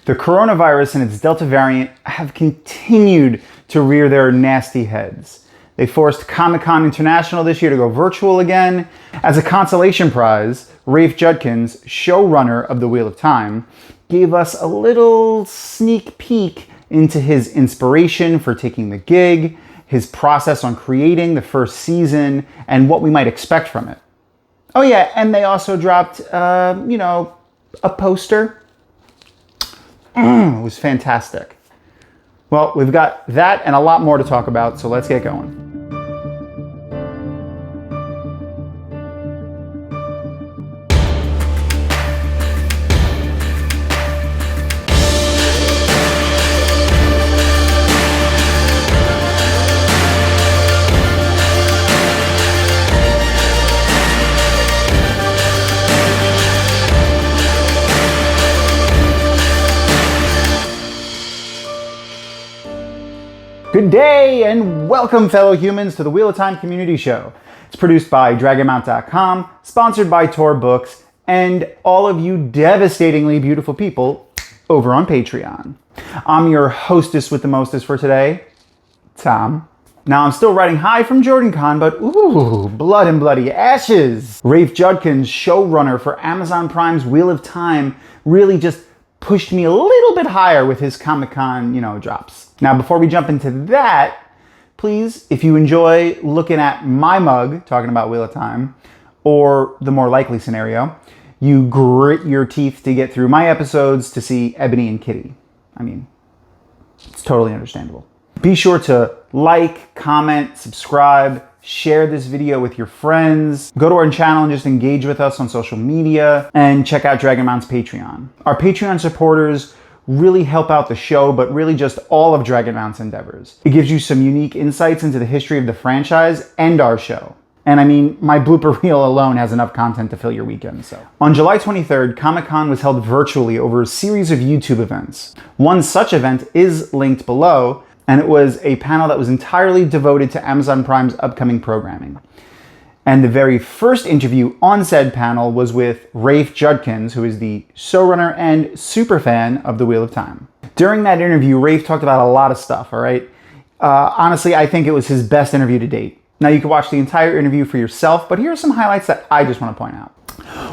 The coronavirus and its Delta variant have continued to rear their nasty heads. They forced ComicCon International this year to go virtual again. As a consolation prize, Rafe Judkins, showrunner of The Wheel of Time, gave us a little sneak peek into his inspiration for taking the gig, his process on creating the first season, and what we might expect from it. Oh yeah, and they also dropped, a poster. It was fantastic. Well, we've got that and a lot more to talk about, so let's get going. Good day and welcome, fellow humans, to the Wheel of Time Community Show. It's produced by Dragonmount.com, sponsored by Tor Books, and all of you devastatingly beautiful people over on Patreon. I'm your hostess with the mostest for today, Tom. Now, I'm still riding high from JordanCon, but ooh, blood and bloody ashes. Rafe Judkins, showrunner for Amazon Prime's Wheel of Time, really just pushed me a little bit higher with his Comic-Con, drops. Now, before we jump into that, please, if you enjoy looking at my mug, talking about Wheel of Time, or the more likely scenario, you grit your teeth to get through my episodes to see Ebony and Kitty. I mean, it's totally understandable. Be sure to like, comment, subscribe, share this video with your friends, go to our channel and just engage with us on social media, and check out Dragonmount's Patreon. Our Patreon supporters really help out the show, but really just all of Dragonmount's endeavors. It gives you some unique insights into the history of the franchise and our show. And I mean, my blooper reel alone has enough content to fill your weekend, so. On July 23rd, Comic-Con was held virtually over a series of YouTube events. One such event is linked below, and it was a panel that was entirely devoted to Amazon Prime's upcoming programming. And the very first interview on said panel was with Rafe Judkins, who is the showrunner and superfan of The Wheel of Time. During that interview, Rafe talked about a lot of stuff, all right? Honestly, I think it was his best interview to date. Now, you can watch the entire interview for yourself, but here are some highlights that I just want to point out.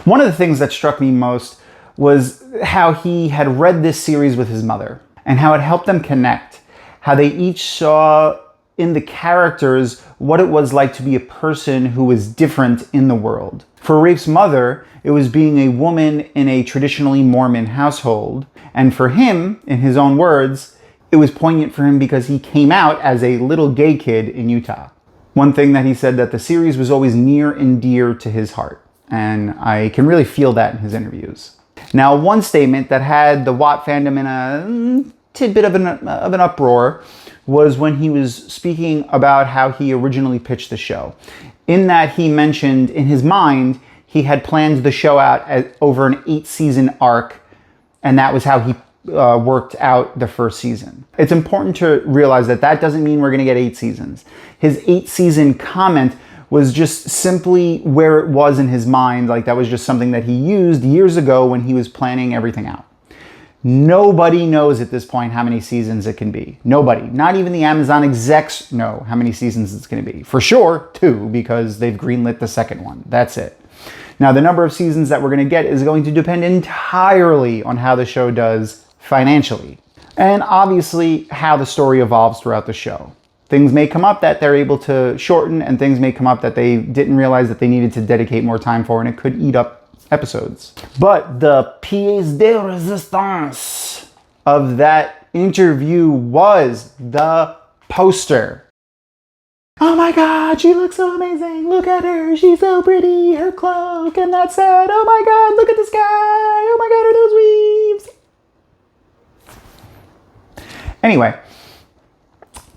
One of the things that struck me most was how he had read this series with his mother, and how it helped them connect, how they each saw in the characters what it was like to be a person who was different in the world. For Rafe's mother, it was being a woman in a traditionally Mormon household. And for him, in his own words, it was poignant for him because he came out as a little gay kid in Utah. One thing that he said, that the series was always near and dear to his heart. And I can really feel that in his interviews. Now, one statement that had the Watt fandom in a tidbit of an uproar was when he was speaking about how he originally pitched the show. In that, he mentioned in his mind, he had planned the show out over an 8-season arc, and that was how he worked out the first season. It's important to realize that that doesn't mean we're gonna get 8 seasons. His 8-season comment was just simply where it was in his mind, like that was just something that he used years ago when he was planning everything out. Nobody knows at this point how many seasons it can be. Nobody. Not even the Amazon execs know how many seasons it's going to be. For sure, 2, because they've greenlit the second one. That's it. Now, the number of seasons that we're going to get is going to depend entirely on how the show does financially. And obviously, how the story evolves throughout the show. Things may come up that they're able to shorten, and things may come up that they didn't realize that they needed to dedicate more time for, and it could eat up episodes. But the pièce de résistance of that interview was the poster. Oh my God, she looks so amazing. Look at her, she's so pretty. Her cloak and that set. Oh my God, look at the sky. Oh my God, are those weaves? Anyway,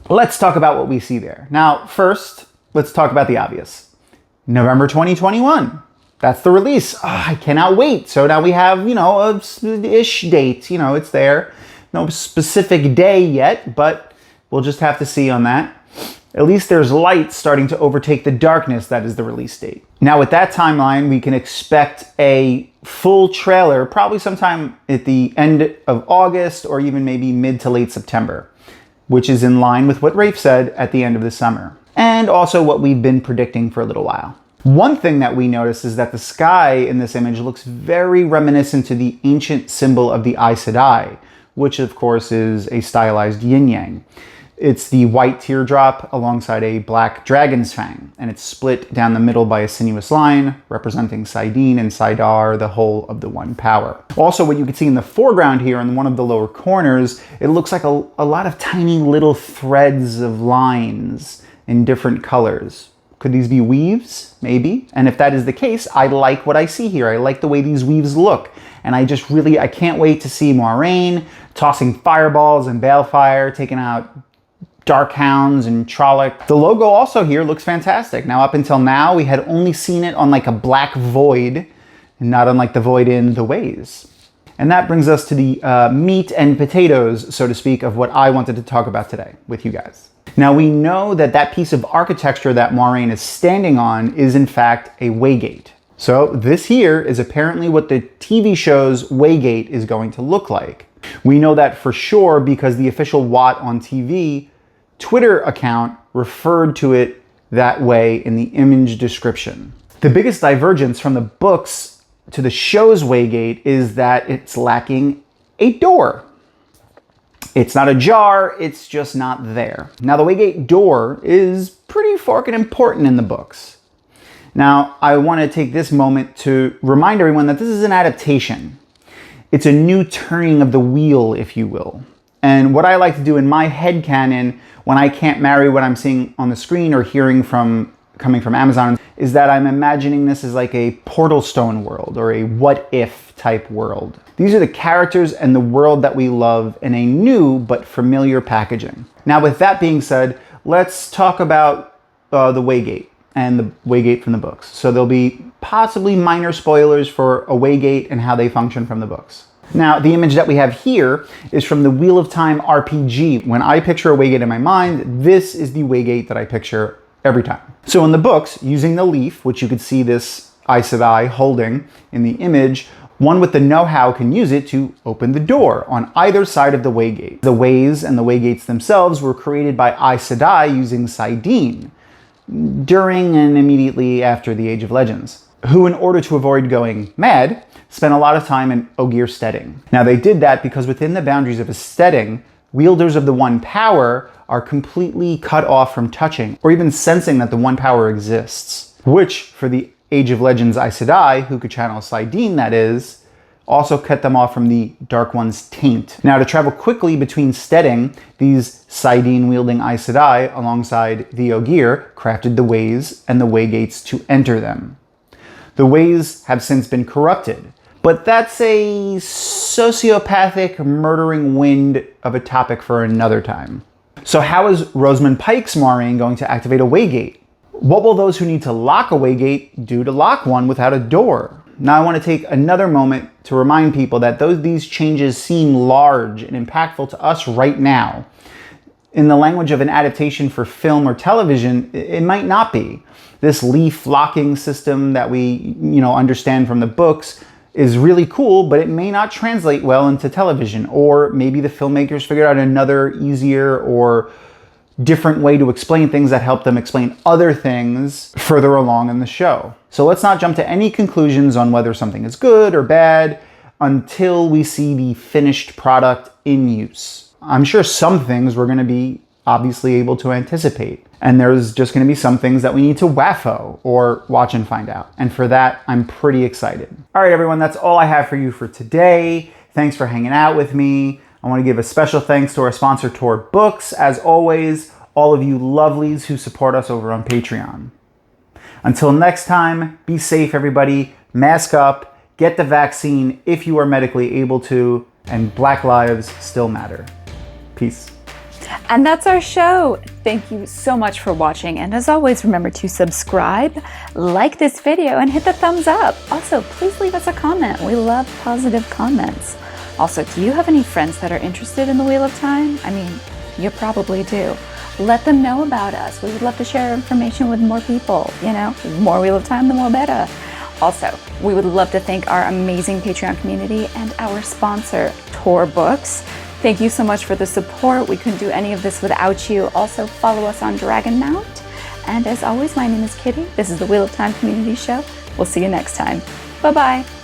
let's talk about what we see there. Now, first, let's talk about the obvious. November 2021. That's the release. Oh, I cannot wait. So now we have, a ish date. It's there. No specific day yet, but we'll just have to see on that. At least there's light starting to overtake the darkness that is the release date. Now with that timeline, we can expect a full trailer probably sometime at the end of August or even maybe mid to late September, which is in line with what Rafe said at the end of the summer, and also what we've been predicting for a little while. One thing that we notice is that the sky in this image looks very reminiscent to the ancient symbol of the Aes Sedai, which of course is a stylized yin-yang. It's the white teardrop alongside a black dragon's fang, and it's split down the middle by a sinuous line representing Saidin and Saidar, the whole of the One Power. Also, what you can see in the foreground here in one of the lower corners, it looks like a lot of tiny little threads of lines in different colors. Could these be weaves? Maybe. And if that is the case, I like what I see here. I like the way these weaves look. And I can't wait to see Moiraine tossing fireballs and balefire, taking out Darkhounds and Trolloc. The logo also here looks fantastic. Now, up until now, we had only seen it on like a black void, not unlike the void in The Ways. And that brings us to the meat and potatoes, so to speak, of what I wanted to talk about today with you guys. Now, we know that that piece of architecture that Moiraine is standing on is in fact a waygate. So this here is apparently what the TV show's waygate is going to look like. We know that for sure because the official Watt on TV Twitter account referred to it that way in the image description. The biggest divergence from the books to the show's waygate is that it's lacking a door. It's not ajar, it's just not there. Now, the waygate door is pretty forking important in the books. Now, I want to take this moment to remind everyone that this is an adaptation. It's a new turning of the wheel, if you will. And what I like to do in my headcanon when I can't marry what I'm seeing on the screen or hearing coming from Amazon is that I'm imagining this as like a Portal Stone world or a what if type world. These are the characters and the world that we love in a new but familiar packaging. Now, with that being said, let's talk about the waygate and the waygate from the books. So there'll be possibly minor spoilers for a waygate and how they function from the books. Now, the image that we have here is from the Wheel of Time RPG. When I picture a waygate in my mind, this is the waygate that I picture every time. So in the books, using the leaf, which you could see this Aes Sedai holding in the image, one with the know-how can use it to open the door on either side of the waygate. The ways and the waygates themselves were created by Aes Sedai using Saidin during and immediately after the Age of Legends, who, in order to avoid going mad, spent a lot of time in Ogier steading. Now, they did that because within the boundaries of a steading, wielders of the One Power are completely cut off from touching or even sensing that the One Power exists, which, for the Age of Legends Aes Sedai, who could channel Saidin, that is, also cut them off from the Dark One's taint. Now, to travel quickly between steading, these Saidin-wielding Aes Sedai, alongside the Ogier, crafted the ways and the waygates to enter them. The ways have since been corrupted, but that's a sociopathic, murdering wind of a topic for another time. So how is Rosamund Pike's Moiraine going to activate a waygate? What will those who need to lock a waygate do to lock one without a door? Now, I want to take another moment to remind people that though these changes seem large and impactful to us right now, in the language of an adaptation for film or television, it might not be. This leaf locking system that we, understand from the books is really cool, but it may not translate well into television, or maybe the filmmakers figured out another easier or different way to explain things that help them explain other things further along in the show. So let's not jump to any conclusions on whether something is good or bad until we see the finished product in use. I'm sure some things we're going to be obviously able to anticipate, and there's just going to be some things that we need to waffo or watch and find out. And for that, I'm pretty excited. All right, everyone, that's all I have for you for today. Thanks for hanging out with me. I want to give a special thanks to our sponsor, Tor Books. As always, all of you lovelies who support us over on Patreon. Until next time, be safe, everybody. Mask up, get the vaccine if you are medically able to, and Black lives still matter. Peace. And that's our show. Thank you so much for watching. And as always, remember to subscribe, like this video, and hit the thumbs up. Also, please leave us a comment. We love positive comments. Also, do you have any friends that are interested in the Wheel of Time? I mean, you probably do. Let them know about us. We would love to share information with more people. You know, the more Wheel of Time, the more better. Also, we would love to thank our amazing Patreon community and our sponsor, Tor Books. Thank you so much for the support. We couldn't do any of this without you. Also, follow us on Dragonmount. And as always, my name is Kitty. This is the Wheel of Time Community Show. We'll see you next time. Bye-bye.